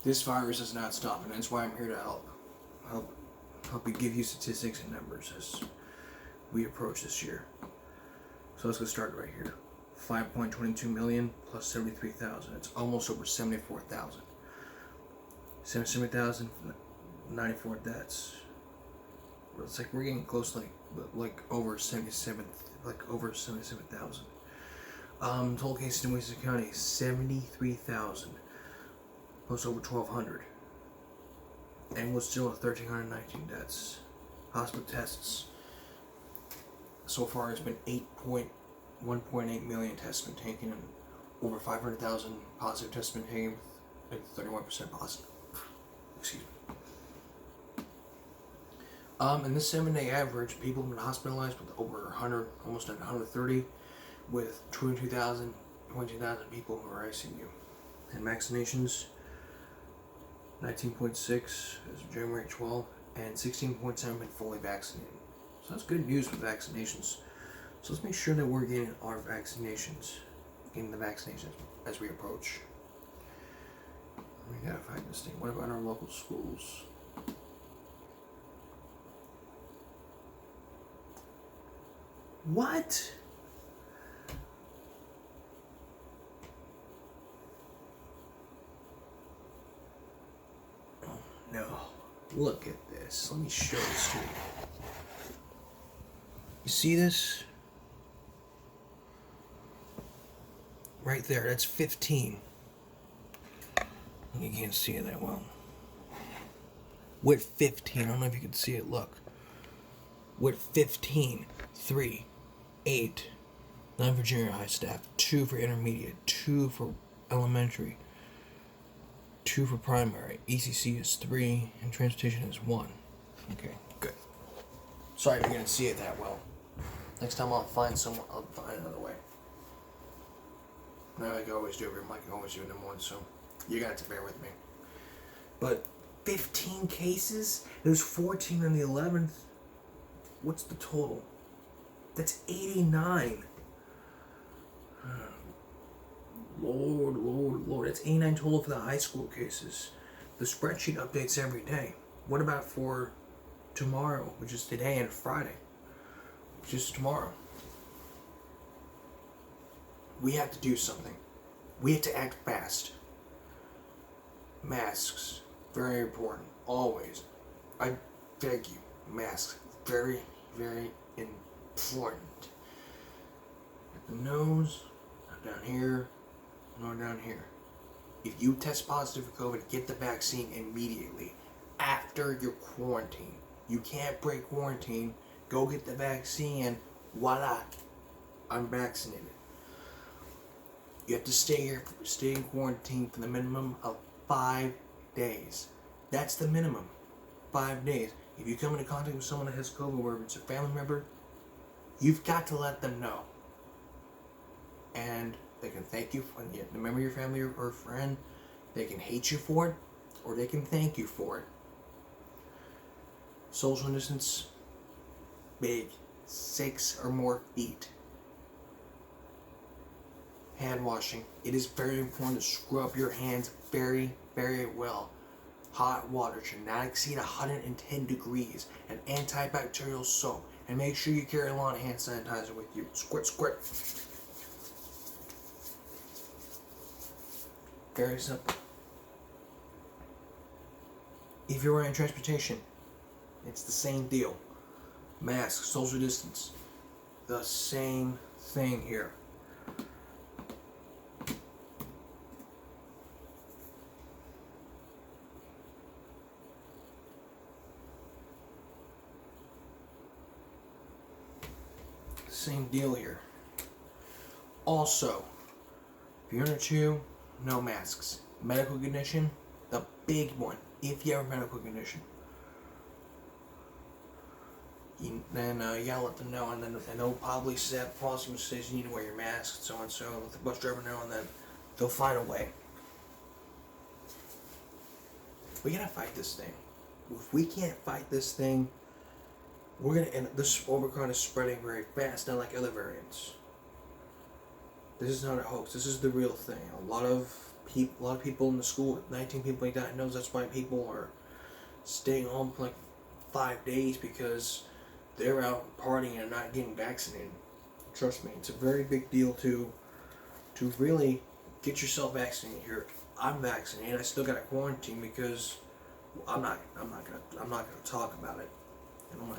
This virus is not stopping. That's why I'm here to help, help you give you statistics and numbers as we approach this year. So let's get started right here. 5.22 million plus 73,000. It's almost over 74,000. 77,000, 94 deaths. It's like we're getting close, like over 77,000. Total cases in Winston County 73,000 plus over 1,200, and we're still at 1,319 deaths. Hospital tests so far has been 1.8 million tests been taken, and over 500,000 positive tests been taken, with 31% positive. Excuse me. In this 7-day average, people have been hospitalized with over 100, almost 130, with 22,000 people who are ICU. And vaccinations, 19.6 as of January 12, and 16.7 been fully vaccinated. So that's good news with vaccinations. So let's make sure that we're getting our vaccinations, as we approach. We gotta find this thing. What about our local schools? What? Oh no. Look at this. Let me show this to you. You see this? Right there, that's 15. You can't see it that well. With 15, I don't know if you can see it, look. With 15, 3, 8, 9 for junior high staff, 2 for intermediate, 2 for elementary, 2 for primary. ECC is 3, and transportation is 1. Okay, good. Sorry if you didn't see it that well. Next time I'll find another way. No, I can always do it. I can always do it in the morning, so you're gonna have to bear with me. But 15 cases? There's 14 on the 11th. What's the total? That's 89. Lord. That's 89 total for the high school cases. The spreadsheet updates every day. What about for tomorrow, which is today, and Friday, which is tomorrow? We have to do something. We have to act fast. Masks, very important, always. I beg you, masks, very, very important. At the nose, not down here, nor down here. If you test positive for COVID, get the vaccine immediately after your quarantine. You can't break quarantine. Go get the vaccine. Voila, I'm vaccinated. You have to stay in quarantine for the minimum of 5 days. That's the minimum. 5 days. If you come into contact with someone that has COVID, or if it's a family member, you've got to let them know. And they can thank you for the member of your family or friend. They can hate you for it, or they can thank you for it. Social distance, big, 6 or more feet. Hand washing. It is very important to scrub your hands very, very well. Hot water should not exceed 110 degrees. And antibacterial soap. And make sure you carry a lot of hand sanitizer with you. Squirt, squirt. Very simple. If you're in transportation, it's the same deal. Mask, social distance. The same thing here. Same deal here. Also, if you're in a tube, no masks. Medical condition, the big one. If you have a medical condition, then you gotta let them know, and they'll probably say you need to wear your mask, so and so. Let the bus driver know, and then they'll find a way. We gotta fight this thing. If we can't fight this thing, we're gonna end up. This Omicron is spreading very fast, not like other variants. This is not a hoax. This is the real thing. A lot of a lot of people in the school, 19 people like that, knows that's why people are staying home for like 5 days, because they're out partying and not getting vaccinated. Trust me, it's a very big deal to really get yourself vaccinated here. I'm vaccinated. I still got to quarantine because I'm not gonna talk about it. I'm not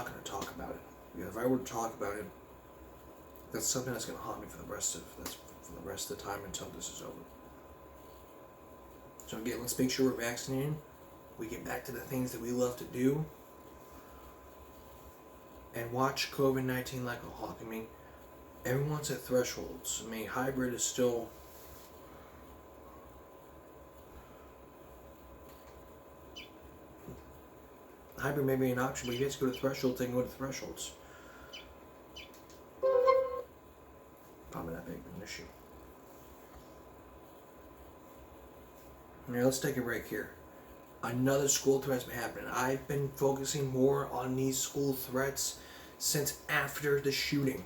gonna talk about it. Because if I were to talk about it, that's something that's gonna haunt me for the rest of the time until this is over. So again, let's make sure we're vaccinated. We get back to the things that we love to do, and watch COVID-19 like a hawk. I mean, everyone's at thresholds. I mean, hybrid is still. Hybrid may be an option, but you guys go to thresholds, they can go to thresholds. Probably not big of an issue. Now let's take a break here. Another school threat's been happening. I've been focusing more on these school threats since after the shooting.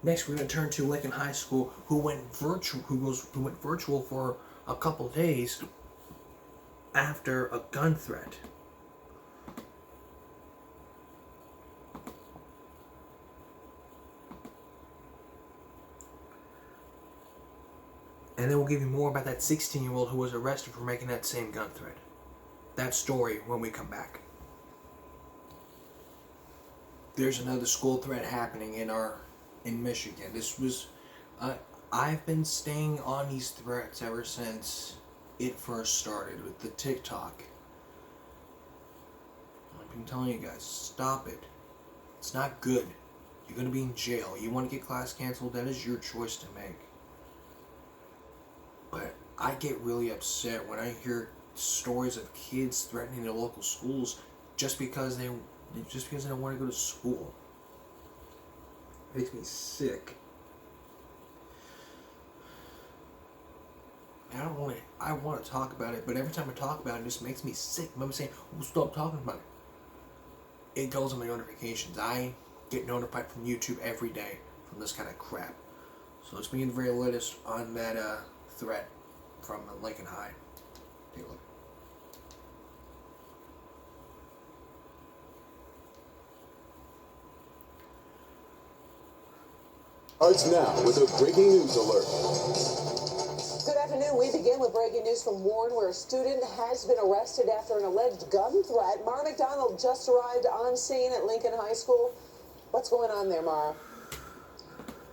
Next, we're going to turn to Lincoln High School, who went virtual for a couple days after a gun threat. And then we'll give you more about that 16-year-old who was arrested for making that same gun threat. That story when we come back. There's another school threat happening in Michigan. This was, I've been staying on these threats ever since it first started with the TikTok. I've been telling you guys, stop it. It's not good. You're going to be in jail. You want to get class canceled, that is your choice to make. But I get really upset when I hear stories of kids threatening their local schools just because they don't want to go to school. It makes me sick. I want to talk about it, but every time I talk about it, it just makes me sick. I'm saying, well, stop talking about it. It goes on my notifications. I get notified from YouTube every day from this kind of crap. So let's begin the very latest on that threat from Lincoln High. Take a look. Starts now with a breaking news alert. Good afternoon. We begin with breaking news from Warren, where a student has been arrested after an alleged gun threat. Mara McDonald just arrived on scene at Lincoln High School. What's going on there, Mara?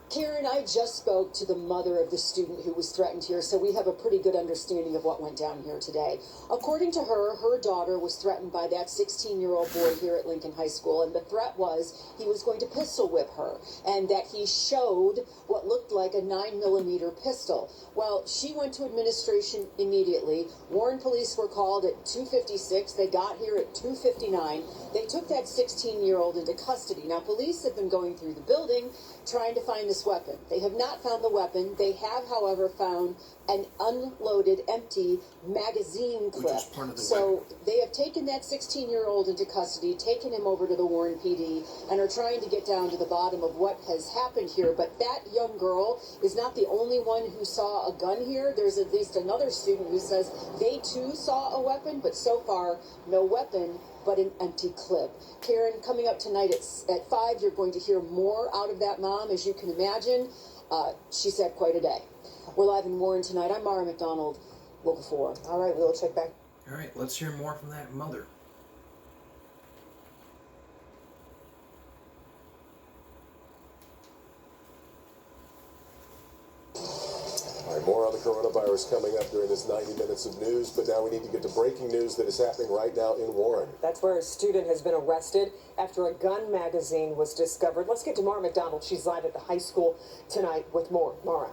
Karen, I just spoke to the mother of the student who was threatened here, so we have a pretty good understanding of what went down here today. According to her, her daughter was threatened by that 16-year-old boy here at Lincoln High School, and the threat was he was going to pistol whip her, and that he showed what looked like a 9mm pistol. Well, she went to administration immediately. Warren police were called at 2:56. They got here at 2:59. They took that 16-year-old into custody. Now, police have been going through the building trying to find this weapon. They have not found the weapon. They have, however, found an unloaded, empty magazine clip. So they have taken that 16-year-old into custody, taken him over to the Warren PD, and are trying to get down to the bottom of what has happened here. But that young girl is not the only one who saw a gun here. There's at least another student who says they too saw a weapon, but so far, no weapon, but an empty clip. Karen, coming up tonight at 5, you're going to hear more out of that mom. As you can imagine, she's had quite a day. We're live in Warren tonight. I'm Mara McDonald, Local 4. All right, we'll check back. All right, let's hear more from that mother. All right, more on the coronavirus coming up during this 90 minutes of news, but now we need to get to breaking news that is happening right now in Warren. That's where a student has been arrested after a gun magazine was discovered. Let's get to Mara McDonald. She's live at the high school tonight with more. Mara.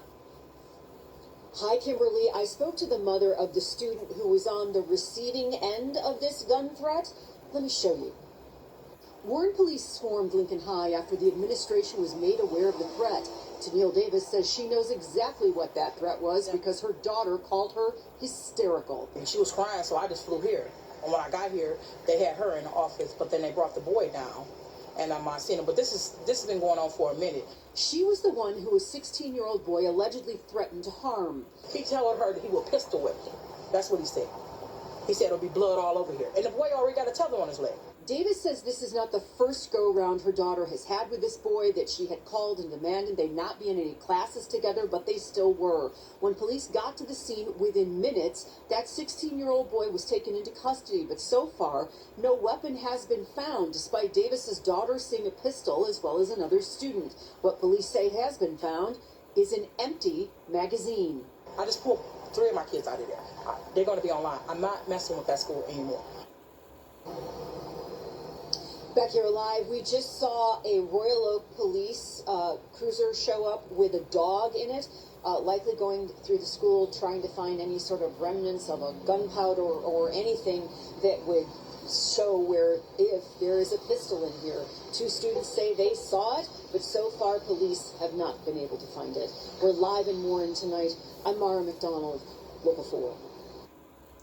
Hi, Kimberly. I spoke to the mother of the student who was on the receiving end of this gun threat. Let me show you. Warren police swarmed Lincoln High after the administration was made aware of the threat. Tennille Davis says she knows exactly what that threat was because her daughter called her hysterical. And she was crying, so I just flew here. And when I got here, they had her in the office, but then they brought the boy down. and I'm not seeing him. But this has been going on for a minute. She was the one who a 16-year-old boy allegedly threatened to harm. He told her that he would pistol whip her. That's what he said. He said it'll be blood all over here. And the boy already got a tether on his leg. Davis says this is not the first go-round her daughter has had with this boy, that she had called and demanded they not be in any classes together, but they still were. When police got to the scene within minutes, that 16-year-old boy was taken into custody, but so far, no weapon has been found, despite Davis's daughter seeing a pistol as well as another student. What police say has been found is an empty magazine. I just pulled 3 of my kids out of there. They're going to be online. I'm not messing with that school anymore. Back here alive, we just saw a Royal Oak police cruiser show up with a dog in it, likely going through the school trying to find any sort of remnants of a gunpowder or anything that would show where, if there is a pistol in here. 2 students say they saw it, but so far police have not been able to find it. We're live in Warren tonight. I'm Mara McDonald, Local 4.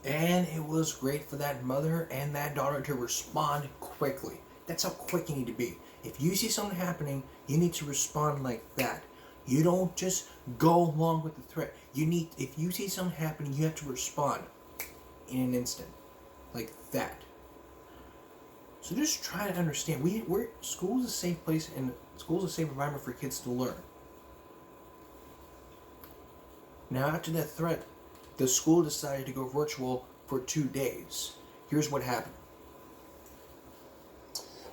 And it was great for that mother and that daughter to respond quickly. That's how quick you need to be. If you see something happening, you need to respond like that. You don't just go along with the threat. If you see something happening, you have to respond in an instant, like that. So just try to understand. School's a safe place, and school's a safe environment for kids to learn. Now, after that threat, the school decided to go virtual for 2 days. Here's what happened.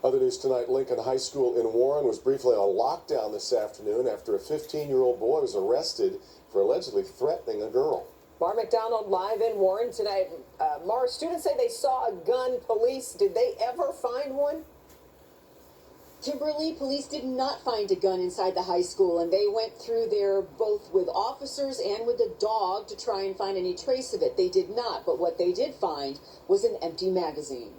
Other news tonight, Lincoln High School in Warren was briefly on lockdown this afternoon after a 15-year-old boy was arrested for allegedly threatening a girl. Mara McDonald live in Warren tonight. Mara, students say they saw a gun. Police, did they ever find one? Kimberly, police did not find a gun inside the high school, and they went through there both with officers and with a dog to try and find any trace of it. They did not, but what they did find was an empty magazine.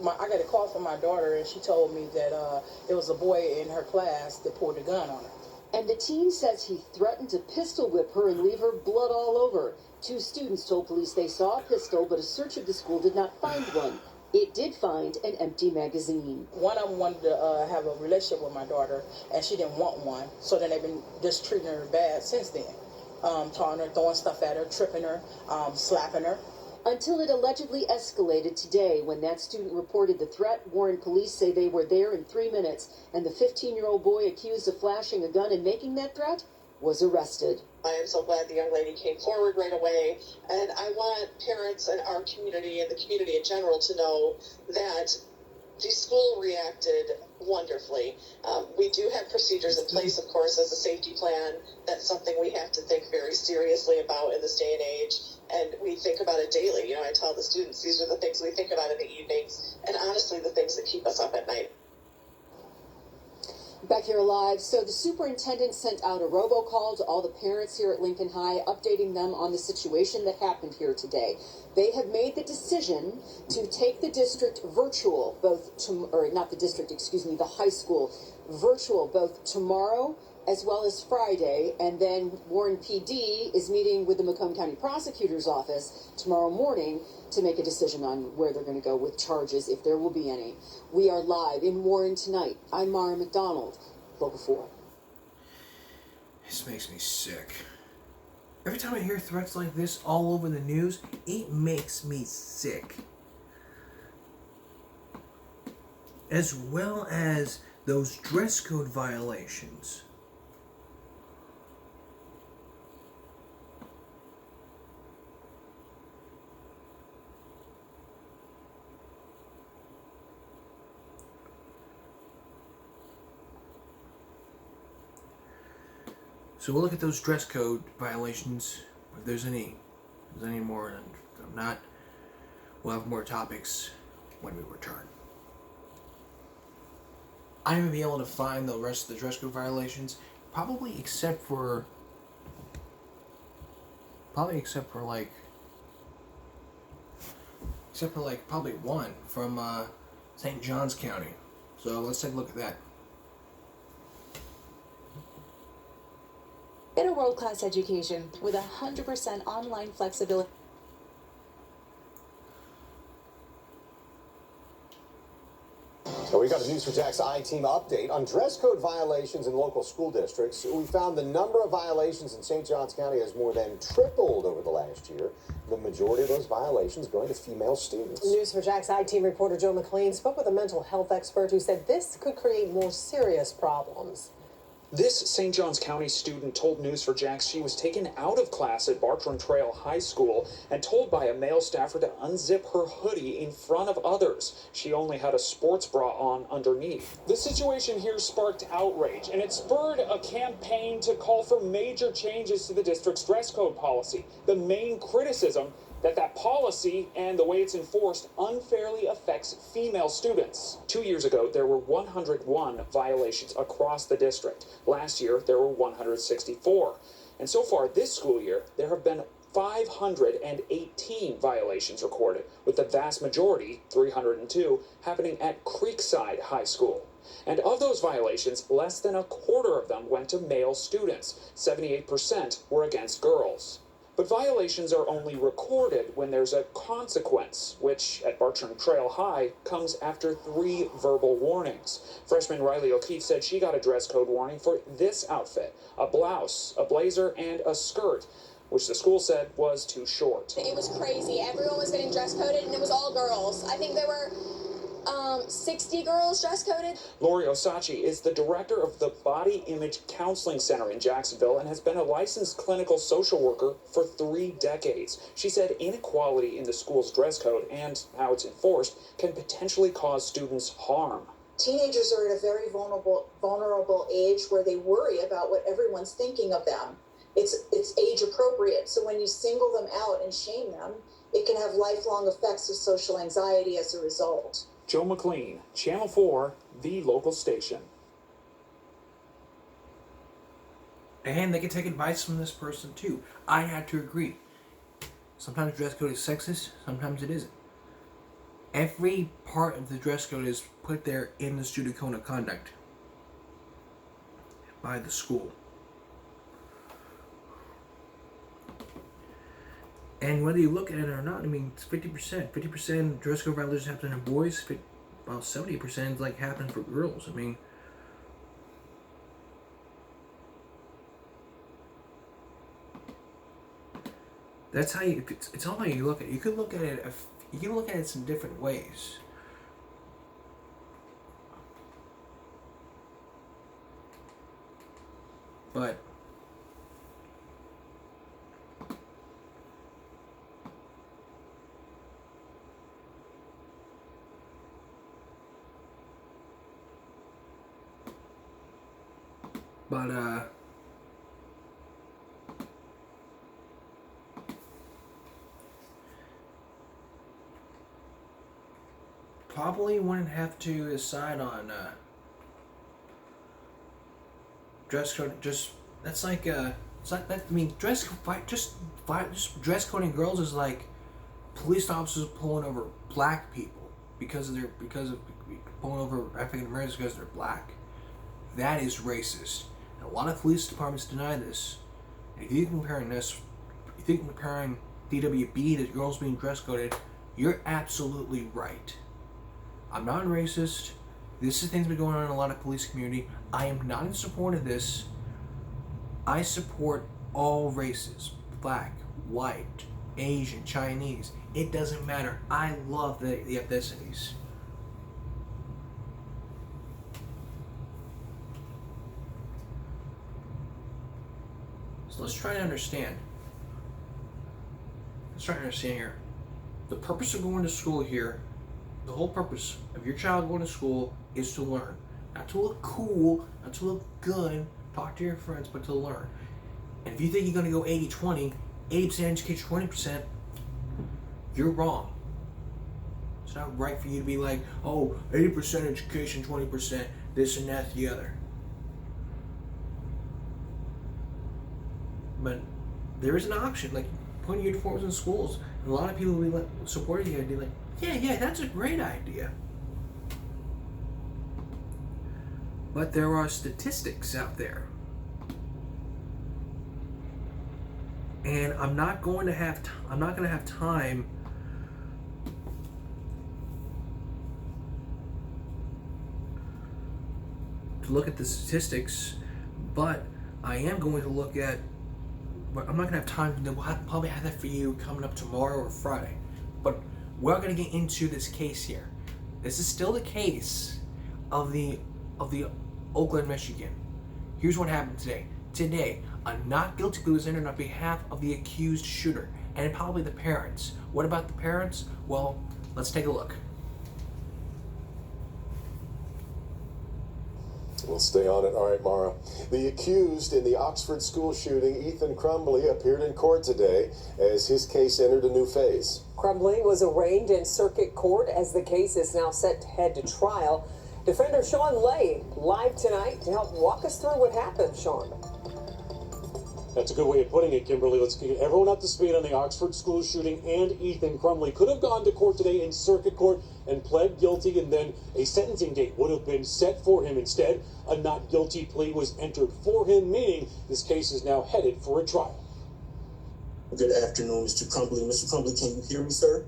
I got a call from my daughter, and she told me that there was a boy in her class that pulled a gun on her. And the teen says he threatened to pistol whip her and leave her blood all over. 2 students told police they saw a pistol, but a search of the school did not find one. It did find an empty magazine. One of them wanted to have a relationship with my daughter, and she didn't want one. So then they've been just treating her bad since then. Taunting her, throwing stuff at her, tripping her, slapping her. Until it allegedly escalated today when that student reported the threat. Warren police say they were there in 3 minutes, and the 15-year-old boy accused of flashing a gun and making that threat was arrested. I am so glad the young lady came forward right away, and I want parents and our community and the community in general to know that the school reacted wonderfully. We do have procedures in place, of course, as a safety plan. That's something we have to think very seriously about in this day and age, and we think about it daily. You know, I tell the students, these are the things we think about in the evenings, and honestly, the things that keep us up at night. Back here live, so the superintendent sent out a robocall to all the parents here at Lincoln High, updating them on the situation that happened here today. They have made the decision to take the district virtual, the high school virtual, both tomorrow as well as Friday, and then Warren PD is meeting with the Macomb County Prosecutor's Office tomorrow morning to make a decision on where they're going to go with charges, if there will be any. We are live in Warren tonight. I'm Mara McDonald, Local 4. This makes me sick. Every time I hear threats like this all over the news, it makes me sick. As well as those dress code violations. So we'll look at those dress code violations, if there's any more, and if not, we'll have more topics when we return. I'm going to be able to find the rest of the dress code violations, probably except for probably one from St. Johns County. So let's take a look at that. Get a world-class education with 100% online flexibility. Now, we've got a News4JAX I-Team update on dress code violations in local school districts. We found the number of violations in St. Johns County has more than tripled over the last year. The majority of those violations going to female students. News4JAX I-Team reporter Joe McLean spoke with a mental health expert who said this could create more serious problems. This St. Johns County student told News4JAX she was taken out of class at Bartram Trail High School and told by a male staffer to unzip her hoodie in front of others. She only had a sports bra on underneath. The situation here sparked outrage, and it spurred a campaign to call for major changes to the district's dress code policy. The main criticism that policy and the way it's enforced unfairly affects female students. 2 years ago, there were 101 violations across the district. Last year, there were 164. And so far this school year, there have been 518 violations recorded, with the vast majority, 302, happening at Creekside High School. And of those violations, less than a quarter of them went to male students. 78% were against girls. But violations are only recorded when there's a consequence, which at Bartram Trail High comes after 3 verbal warnings. Freshman Riley O'Keefe said she got a dress code warning for this outfit: a blouse, a blazer, and a skirt, which the school said was too short. It was crazy. Everyone was getting dress coded, and it was all girls. I think there were 60 girls dress coded. Lori Osachi is the director of the Body Image Counseling Center in Jacksonville and has been a licensed clinical social worker for 3 decades. She said inequality in the school's dress code and how it's enforced can potentially cause students harm. Teenagers are at a very vulnerable age where they worry about what everyone's thinking of them. It's age appropriate. So when you single them out and shame them, it can have lifelong effects of social anxiety as a result. Joe McLean, Channel 4, the local station. And they can take advice from this person too. I had to agree. Sometimes dress code is sexist, sometimes it isn't. Every part of the dress code is put there in the student code of conduct by the school. And whether you look at it or not, I mean, it's 50%. 50% dress code violations happen in boys. About 70% like happen for girls. I mean, that's how you. It's all how you look at it. You can look at it. You can look at it in different ways. But probably wouldn't have to decide on dress code. Just that's like it's like that. I mean, dress coding girls is like police officers pulling over black people because of pulling over African Americans because they're black. That is racist. And a lot of police departments deny this. And if you're comparing DWB to girls being dress coded, you're absolutely right. I'm not racist. This is things that have been going on in a lot of police community. I am not in support of this. I support all races. Black, white, Asian, Chinese. It doesn't matter. I love the ethnicities. So let's try to understand. Let's try to understand here. The purpose of going to school here, the whole purpose of your child going to school is to learn. Not to look cool, not to look good, talk to your friends, but to learn. And if you think you're going to go 80-20, 80% education, 20%, you're wrong. It's not right for you to be like, oh, 80% education, 20%, this and that, the other. But there is an option, like putting uniforms in schools. And a lot of people will be like, supporting the idea, like, yeah, that's a great idea. But there are statistics out there. And I'm not going to have time to look at the statistics, but I am going to look at. But I'm not gonna have time. We'll probably have that for you coming up tomorrow or Friday. But we're gonna get into this case here. This is still the case of the Oakland, Michigan. Here's what happened today. Today, a not guilty plea was entered on behalf of the accused shooter and probably the parents. What about the parents? Well, let's take a look. We'll stay on it. All right, Mara. The accused in the Oxford school shooting, Ethan Crumbley, appeared in court today as his case entered a new phase. Crumbley was arraigned in circuit court as the case is now set to head to trial. Defender Sean Lay live tonight to help walk us through what happened, Sean. That's a good way of putting it, Kimberly. Let's get everyone up to speed on the Oxford school shooting and Ethan Crumbley. Could have gone to court today in circuit court and pled guilty, and then a sentencing date would have been set for him. Instead, a not guilty plea was entered for him, meaning this case is now headed for a trial. Good afternoon, Mr. Crumbley. Mr. Crumbley, can you hear me, sir?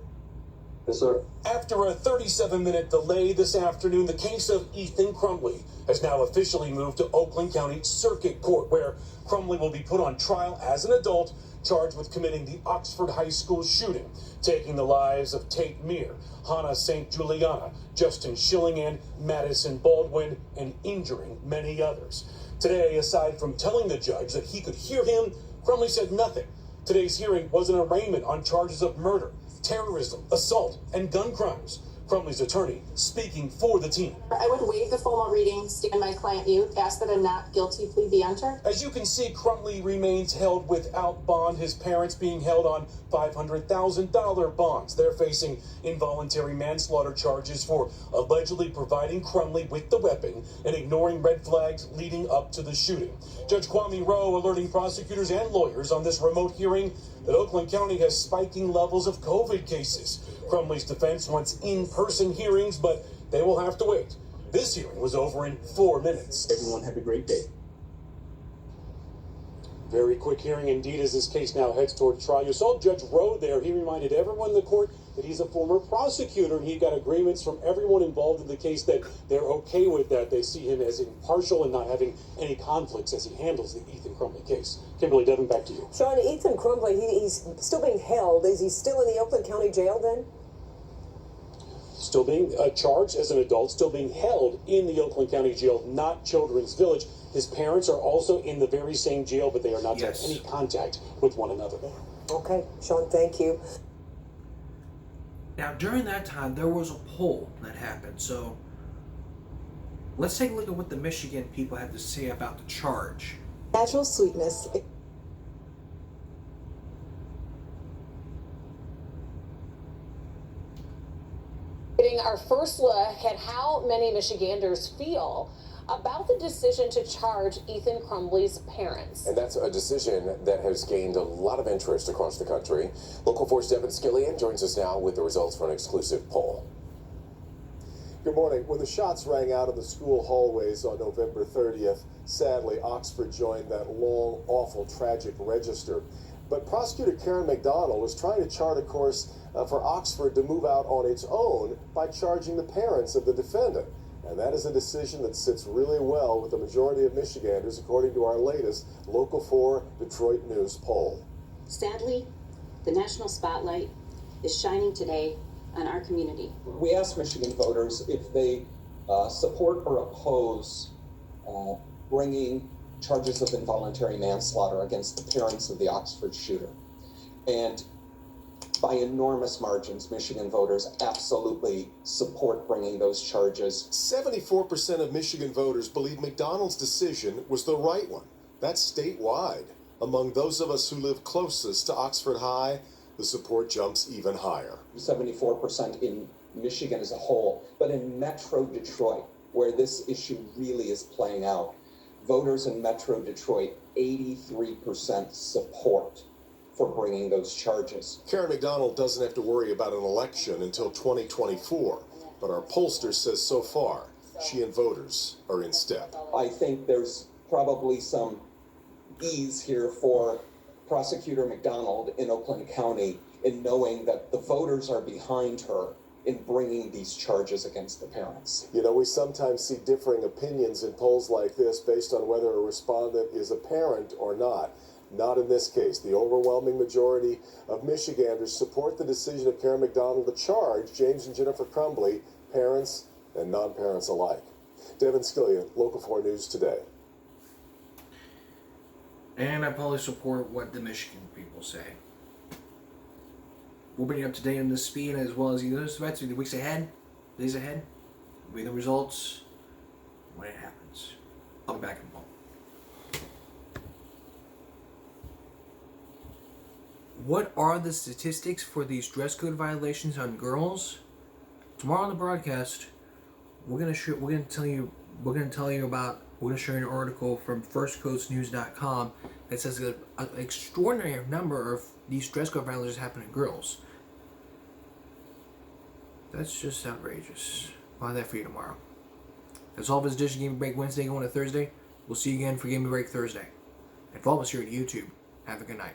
Yes, sir. After a 37-minute delay this afternoon, the case of Ethan Crumbley has now officially moved to Oakland County Circuit Court, where Crumbley will be put on trial as an adult, charged with committing the Oxford High School shooting, taking the lives of Tate Meir, Hannah St. Juliana, Justin Shillingham, Madison Baldwin, and injuring many others. Today, aside from telling the judge that he could hear him, Crumbley said nothing. Today's hearing was an arraignment on charges of murder, terrorism, assault, and gun crimes. Crumbley's attorney speaking for the team. I would waive the formal reading, stand my client mute, ask that a not guilty plea be entered. As you can see, Crumbley remains held without bond, his parents being held on $500,000 bonds. They're facing involuntary manslaughter charges for allegedly providing Crumbley with the weapon and ignoring red flags leading up to the shooting. Judge Kwame Rowe alerting prosecutors and lawyers on this remote hearing that Oakland County has spiking levels of COVID cases. Crumbley's defense wants in-person hearings, but they will have to wait. This hearing was over in 4 minutes. Everyone have a great day. Very quick hearing indeed as this case now heads toward trial. You saw Judge Rowe there. He reminded everyone in the court that he's a former prosecutor, and he got agreements from everyone involved in the case that they're okay with that. They see him as impartial and not having any conflicts as he handles the Ethan Crumbley case. Kimberly Devin, back to you. Sean, Ethan Crumbley, he's still being held. Is he still in the Oakland County Jail then? Still being charged as an adult, still being held in the Oakland County Jail, not Children's Village. His parents are also in the very same jail, but they are not to have any contact with one another. Okay, Sean, thank you. Now, during that time, there was a poll that happened. So, let's take a look at what the Michigan people had to say about the charge. Natural sweetness. Getting our first look at how many Michiganders feel about the decision to charge Ethan Crumbley's parents. And that's a decision that has gained a lot of interest across the country. Local 4's Devin Skillian joins us now with the results from an exclusive poll. Good morning. When the shots rang out in the school hallways on November 30th, sadly, Oxford joined that long, awful, tragic register. But prosecutor Karen McDonald was trying to chart a course for Oxford to move out on its own by charging the parents of the defendant. And that is a decision that sits really well with the majority of Michiganders, according to our latest Local 4 Detroit News poll. Sadly, the national spotlight is shining today on our community. We asked Michigan voters if they support or oppose bringing charges of involuntary manslaughter against the parents of the Oxford shooter. And by enormous margins, Michigan voters absolutely support bringing those charges. 74% of Michigan voters believe McDonald's decision was the right one. That's statewide. Among those of us who live closest to Oxford High, the support jumps even higher. 74% in Michigan as a whole, but in Metro Detroit, where this issue really is playing out, voters in Metro Detroit, 83% support for bringing those charges. Karen McDonald doesn't have to worry about an election until 2024, but our pollster says so far, she and voters are in step. I think there's probably some ease here for Prosecutor McDonald in Oakland County in knowing that the voters are behind her in bringing these charges against the parents. You know, we sometimes see differing opinions in polls like this based on whether a respondent is a parent or not. Not in this case. The overwhelming majority of Michiganders support the decision of Karen McDonald to charge James and Jennifer Crumbley, parents and non-parents alike. Devin Scillian, Local 4 News Today. And I probably support what the Michigan people say. We'll bring you up to date on this speed as well as those events in the weeks ahead, days ahead. We'll be the results when it happens. I'll be back in a moment. What are the statistics for these dress code violations on girls? Tomorrow on the broadcast, we're gonna show you an article from firstcoastnews.com that says that an extraordinary number of these dress code violations happen in girls. That's just outrageous. I'll have that for you tomorrow. That's all for this edition of Game Me Break Wednesday going to Thursday. We'll see you again for Game Me Break Thursday. And follow us here at YouTube. Have a good night.